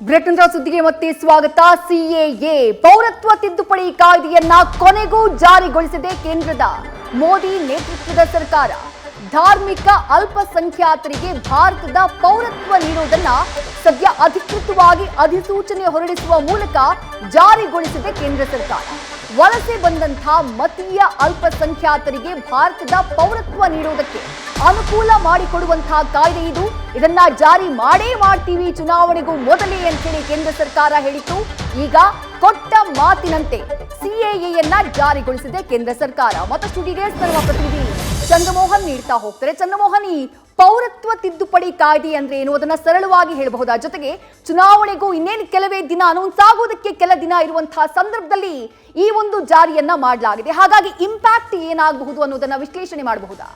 Break ನಂತರ ಸುದ್ದಿಗೆ ಮತ್ತೆ ಸ್ವಾಗತ. ಸಿಎಎ ಪೌರತ್ವ ತಿದ್ದುಪಡಿ ಕಾಯ್ದೆಯನ್ನ ಕೊನೆಗೂ ಜಾರಿಗೊಳಿಸಿದೆ ಕೇಂದ್ರದ ಮೋದಿ ನೇತೃತ್ವದ ಸರ್ಕಾರ. ಧಾರ್ಮಿಕ ಅಲ್ಪಸಂಖ್ಯಾತರಿಗೆ ಭಾರತದ ಪೌರತ್ವ ನೀಡುವುದನ್ನ ಸದ್ಯ ಅಧಿಕೃತವಾಗಿ ಅಧಿಸೂಚನೆ ಹೊರಡಿಸುವ ಮೂಲಕ ಜಾರಿಗೊಳಿಸಿದೆ ಕೇಂದ್ರ ಸರ್ಕಾರ. ವಲಸೆ ಬಂದಂತಹ ಮತೀಯ ಅಲ್ಪಸಂಖ್ಯಾತರಿಗೆ ಭಾರತದ ಪೌರತ್ವ ನೀಡುವುದಕ್ಕೆ ಅನುಕೂಲ ಮಾಡಿಕೊಡುವಂತಹ ಕಾಯ್ದೆ ಇದು. ಇದನ್ನ ಜಾರಿ ಮಾಡೇ ಮಾಡ್ತೀವಿ ಚುನಾವಣೆಗೂ ಮೊದಲೇ ಅಂತ ಹೇಳಿ ಕೇಂದ್ರ ಸರ್ಕಾರ ಹೇಳಿತ್ತು. ಈಗ ಕೊಟ್ಟ ಮಾತಿನಂತೆ ಸಿಎಎಯನ್ನ ಜಾರಿಗೊಳಿಸಿದೆ ಕೇಂದ್ರ ಸರ್ಕಾರ. ಮತ್ತಷ್ಟು ಡೀಟೇಲ್ಸ್ ನಮ್ಮ ಪ್ರತಿನಿಧಿ ಚಂದ್ರಮೋಹನ್ ನೀಡ್ತಾ ಹೋಗ್ತಾರೆ. ಚಂದ್ರಮೋಹನ್, ಈ ಪೌರತ್ವ ತಿದ್ದುಪಡಿ ಕಾಯ್ದೆ ಅಂದ್ರೆ ಏನು ಅದನ್ನ ಸರಳವಾಗಿ ಹೇಳಬಹುದಾ? ಜೊತೆಗೆ ಚುನಾವಣೆಗೂ ಇನ್ನೇನು ಕೆಲವೇ ದಿನ, ಅನೌನ್ಸ್ ಆಗೋದಕ್ಕೆ ಕೆಲ ದಿನ ಇರುವಂತಹ ಸಂದರ್ಭದಲ್ಲಿ ಈ ಒಂದು ಜಾರಿಯನ್ನ ಮಾಡಲಾಗಿದೆ. ಹಾಗಾಗಿ ಇಂಪ್ಯಾಕ್ಟ್ ಏನಾಗಬಹುದು ಅನ್ನೋದನ್ನ ವಿಶ್ಲೇಷಣೆ ಮಾಡಬಹುದಾ?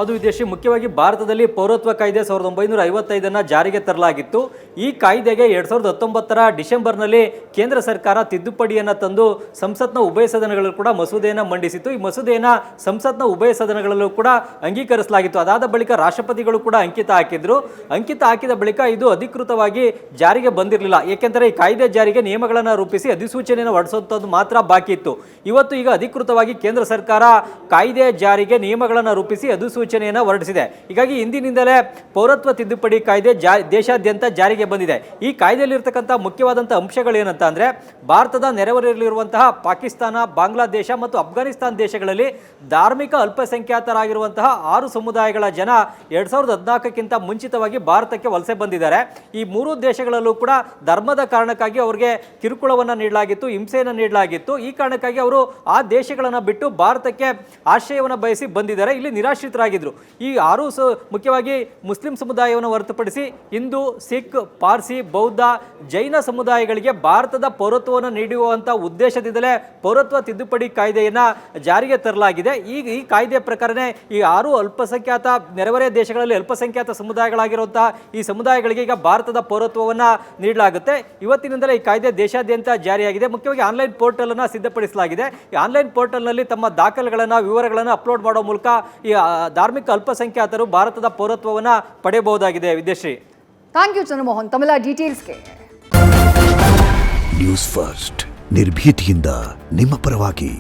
ಅದು ವಿದೇಶಿ ಮುಖ್ಯವಾಗಿ ಭಾರತದಲ್ಲಿ ಪೌರತ್ವ ಕಾಯ್ದೆ 1955 ಜಾರಿಗೆ ತರಲಾಗಿತ್ತು. ಈ ಕಾಯ್ದೆಗೆ 2019 ಡಿಸೆಂಬರ್ನಲ್ಲಿ ಕೇಂದ್ರ ಸರ್ಕಾರ ತಿದ್ದುಪಡಿಯನ್ನು ತಂದು ಸಂಸತ್ನ ಉಭಯ ಸದನಗಳಲ್ಲೂ ಕೂಡ ಮಸೂದೆಯನ್ನು ಮಂಡಿಸಿತ್ತು. ಈ ಮಸೂದೆಯನ್ನು ಸಂಸತ್ನ ಉಭಯ ಸದನಗಳಲ್ಲೂ ಕೂಡ ಅಂಗೀಕರಿಸಲಾಗಿತ್ತು. ಅದಾದ ಬಳಿಕ ರಾಷ್ಟ್ರಪತಿಗಳು ಕೂಡ ಅಂಕಿತ ಹಾಕಿದ ಬಳಿಕ ಇದು ಅಧಿಕೃತವಾಗಿ ಜಾರಿಗೆ ಬಂದಿರಲಿಲ್ಲ. ಏಕೆಂದರೆ ಈ ಕಾಯ್ದೆ ಜಾರಿಗೆ ನಿಯಮಗಳನ್ನು ರೂಪಿಸಿ ಅಧಿಸೂಚನೆಯನ್ನು ಹೊರಡಿಸುವಂಥದ್ದು ಮಾತ್ರ ಬಾಕಿ ಇತ್ತು. ಇವತ್ತು ಈಗ ಅಧಿಕೃತವಾಗಿ ಕೇಂದ್ರ ಸರ್ಕಾರ ಕಾಯ್ದೆ ಜಾರಿಗೆ ನಿಯಮಗಳನ್ನು ರೂಪಿಸಿ ಅಧಿಸೂಚನೆಯನ್ನು ಹೊರಡಿಸಿದೆ. ಹೀಗಾಗಿ ಇಂದಿನಿಂದಲೇ ಪೌರತ್ವ ತಿದ್ದುಪಡಿ ಕಾಯ್ದೆ ದೇಶಾದ್ಯಂತ ಜಾರಿಗೆ ಬಂದಿದೆ. ಈ ಕಾಯ್ದೆಯಲ್ಲಿರ್ತಕ್ಕಂಥ ಮುಖ್ಯವಾದಂಥ ಅಂಶಗಳೇನಂತ ಅಂದರೆ, ಭಾರತದ ನೆರೆಹೊರೆಯಲ್ಲಿರುವಂತಹ ಪಾಕಿಸ್ತಾನ, ಬಾಂಗ್ಲಾದೇಶ ಮತ್ತು ಅಫ್ಘಾನಿಸ್ತಾನ ದೇಶಗಳಲ್ಲಿ ಧಾರ್ಮಿಕ ಅಲ್ಪಸಂಖ್ಯಾತರಾಗಿರುವಂತಹ 6 ಸಮುದಾಯಗಳ ಜನ 2014ಕ್ಕಿಂತ ಮುಂಚಿತವಾಗಿ ಭಾರತಕ್ಕೆ ವಲಸೆ ಬಂದಿದ್ದಾರೆ. ಈ 3 ದೇಶಗಳಲ್ಲೂ ಕೂಡ ಧರ್ಮದ ಕಾರಣಕ್ಕಾಗಿ ಅವರಿಗೆ ಕಿರುಕುಳವನ್ನು ನೀಡಲಾಗಿತ್ತು, ಹಿಂಸೆಯನ್ನು ನೀಡಲಾಗಿತ್ತು. ಈ ಕಾರಣಕ್ಕಾಗಿ ಅವರು ಆ ದೇಶಗಳನ್ನು ಬಿಟ್ಟು ಭಾರತಕ್ಕೆ ಆಶ್ರಯವನ್ನು ಬಯಸಿ ಬಂದಿದ್ದಾರೆ. ಇಲ್ಲಿ ನಿರಾಶ್ರಿತರಾಗಿದ್ದರು. ಈ 6 ಮುಖ್ಯವಾಗಿ ಮುಸ್ಲಿಂ ಸಮುದಾಯವನ್ನು ಹೊರತುಪಡಿಸಿ ಹಿಂದೂ, ಸಿಖ್, ಪಾರ್ಸಿ, ಬೌದ್ಧ, ಜೈನ ಸಮುದಾಯಗಳಿಗೆ ಭಾರತದ ಪೌರತ್ವವನ್ನು ನೀಡುವಂಥ ಉದ್ದೇಶದಿಂದಲೇ ಪೌರತ್ವ ತಿದ್ದುಪಡಿ ಕಾಯ್ದೆಯನ್ನು ಜಾರಿಗೆ ತರಲಾಗಿದೆ. ಈಗ ಈ ಕಾಯ್ದೆ ಪ್ರಕಾರನೇ ಈ 6 ಅಲ್ಪಸಂಖ್ಯಾತ ನೆರೆಹೊರೆಯ ದೇಶಗಳಲ್ಲಿ ಅಲ್ಪಸಂಖ್ಯಾತ ಸಮುದಾಯಗಳಾಗಿರುವಂತಹ ಈ ಸಮುದಾಯಗಳಿಗೆ ಈಗ ಭಾರತದ ಪೌರತ್ವವನ್ನು ನೀಡಲಾಗುತ್ತೆ. ಇವತ್ತಿನಿಂದಲೇ ಈ ಕಾಯ್ದೆ ದೇಶಾದ್ಯಂತ ಜಾರಿಯಾಗಿದೆ. ಮುಖ್ಯವಾಗಿ ಆನ್ಲೈನ್ ಪೋರ್ಟಲ್ ಅನ್ನು ಸಿದ್ಧಪಡಿಸಲಾಗಿದೆ. ಈ ಆನ್ಲೈನ್ ಪೋರ್ಟಲ್ನಲ್ಲಿ ತಮ್ಮ ದಾಖಲೆಗಳನ್ನು, ವಿವರಗಳನ್ನು ಅಪ್ಲೋಡ್ ಮಾಡೋ ಮೂಲಕ ಈ ಧಾರ್ಮಿಕ ಅಲ್ಪಸಂಖ್ಯಾತರು ಭಾರತದ ಪೌರತ್ವವನ್ನು ಪಡೆಯಬಹುದಾಗಿದೆ. ವಿದೇಶಿ ಥ್ಯಾಂಕ್ ಯು ಚಂದ್ರಮೋಹನ್ ತಮ್ಮೆಲ್ಲ ಡೀಟೇಲ್ಸ್ಗೆ. ನ್ಯೂಸ್ ಫಸ್ಟ್ ನಿರ್ಭೀತಿಯಿಂದ ನಿಮ್ಮ ಪರವಾಗಿ.